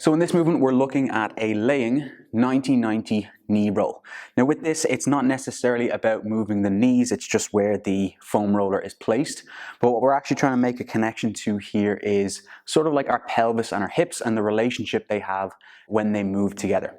So in this movement, we're looking at a laying 90-90 knee roll. Now with this, it's not necessarily about moving the knees, it's just where the foam roller is placed. But what we're actually trying to make a connection to here is sort of like our pelvis and our hips and the relationship they have when they move together.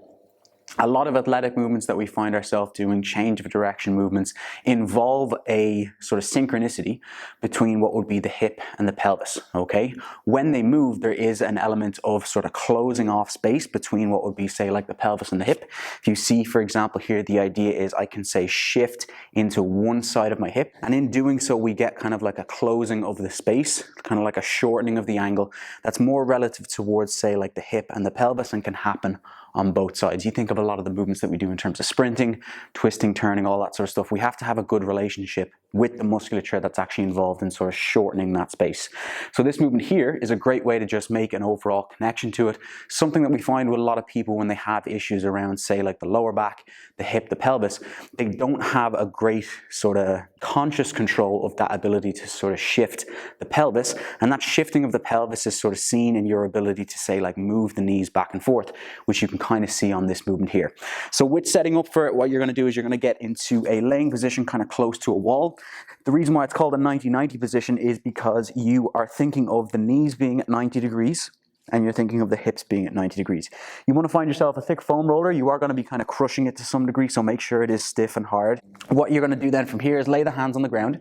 A lot of athletic movements that we find ourselves doing, change of direction movements, involve a sort of synchronicity between what would be the hip and the pelvis, okay? When they move, there is an element of sort of closing off space between what would be, say, like the pelvis and the hip. If you see, for example, here, the idea is I can say shift into one side of my hip, and in doing so, we get kind of like a closing of the space, kind of like a shortening of the angle that's more relative towards, say, like the hip and the pelvis, and can happen on both sides. You think of a lot of the movements that we do in terms of sprinting, twisting, turning, all that sort of stuff. We have to have a good relationship with the musculature that's actually involved in sort of shortening that space. So this movement here is a great way to just make an overall connection to it. Something that we find with a lot of people when they have issues around, say, like the lower back, the hip, the pelvis, they don't have a great sort of conscious control of that ability to sort of shift the pelvis. And that shifting of the pelvis is sort of seen in your ability to, say, like move the knees back and forth, which you can kind of see on this movement here. So with setting up for it, what you're going to do is you're going to get into a laying position kind of close to a wall. The reason why it's called a 90-90 position is because you are thinking of the knees being at 90 degrees and you're thinking of the hips being at 90 degrees. You want to find yourself a thick foam roller. You are going to be kind of crushing it to some degree, so make sure it is stiff and hard. What you're going to do then from here is lay the hands on the ground.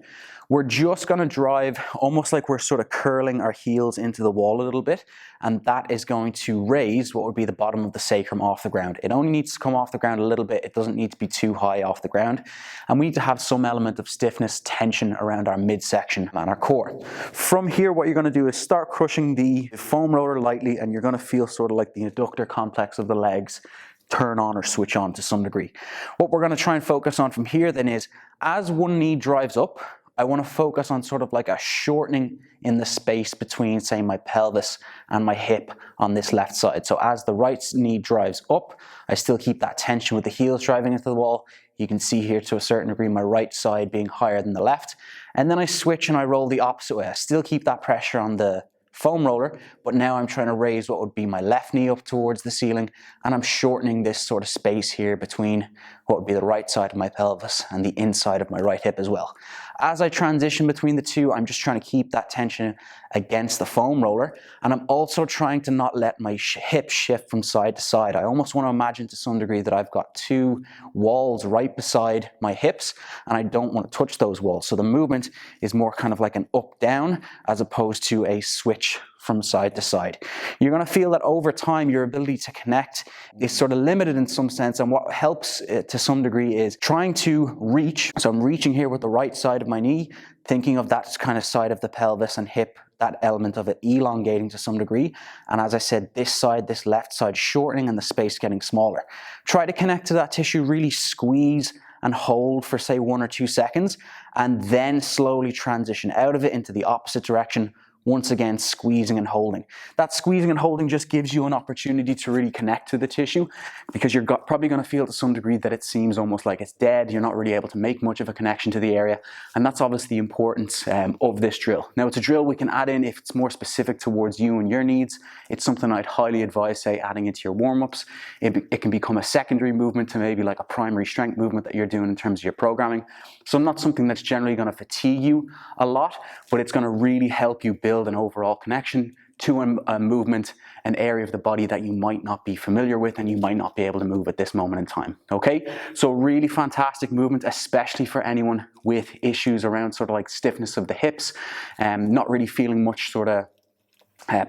We're just going to drive almost like we're sort of curling our heels into the wall a little bit, and that is going to raise what would be the bottom of the sacrum off the ground. It only needs to come off the ground a little bit. It doesn't need to be too high off the ground, and we need to have some element of stiffness, tension around our midsection and our core. From here, what you're going to do is start crushing the foam roller lightly, and you're going to feel sort of like the adductor complex of the legs turn on or switch on to some degree. What we're going to try and focus on from here then is, as one knee drives up, I want to focus on sort of like a shortening in the space between, say, my pelvis and my hip on this left side. So as the right knee drives up, I still keep that tension with the heels driving into the wall. You can see here to a certain degree my right side being higher than the left. And then I switch and I roll the opposite way. I still keep that pressure on the foam roller, but now I'm trying to raise what would be my left knee up towards the ceiling, and I'm shortening this sort of space here between what would be the right side of my pelvis and the inside of my right hip as well. As I transition between the two, I'm just trying to keep that tension against the foam roller, and I'm also trying to not let my hip shift from side to side. I almost want to imagine to some degree that I've got two walls right beside my hips, and I don't want to touch those walls. So the movement is more kind of like an up-down as opposed to a switch from side to side. You're going to feel that over time your ability to connect is sort of limited in some sense, and what helps to some degree is trying to reach. So I'm reaching here with the right side of my knee, thinking of that kind of side of the pelvis and hip, that element of it elongating to some degree. And as I said, this side, this left side shortening and the space getting smaller. Try to connect to that tissue, really squeeze and hold for, say, 1 or 2 seconds, and then slowly transition out of it into the opposite direction, once again squeezing and holding. That squeezing and holding just gives you an opportunity to really connect to the tissue, because you're probably going to feel to some degree that it seems almost like it's dead. You're not really able to make much of a connection to the area, and that's obviously the importance of this drill. Now, it's a drill we can add in if it's more specific towards you and your needs. It's something I'd highly advise, say, adding into your warm-ups. It can become a secondary movement to maybe like a primary strength movement that you're doing in terms of your programming. So not something that's generally going to fatigue you a lot, but it's going to really help you build an overall connection to a movement, an area of the body that you might not be familiar with and you might not be able to move at this moment in time. Okay, so really fantastic movement, especially for anyone with issues around sort of like stiffness of the hips, not really feeling much sort of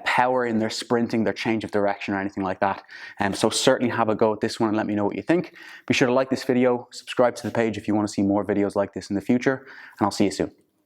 power in their sprinting, their change of direction or anything like that. So certainly have a go at this one and let me know what you think. Be sure to like this video, subscribe to the page if you want to see more videos like this in the future, and I'll see you soon.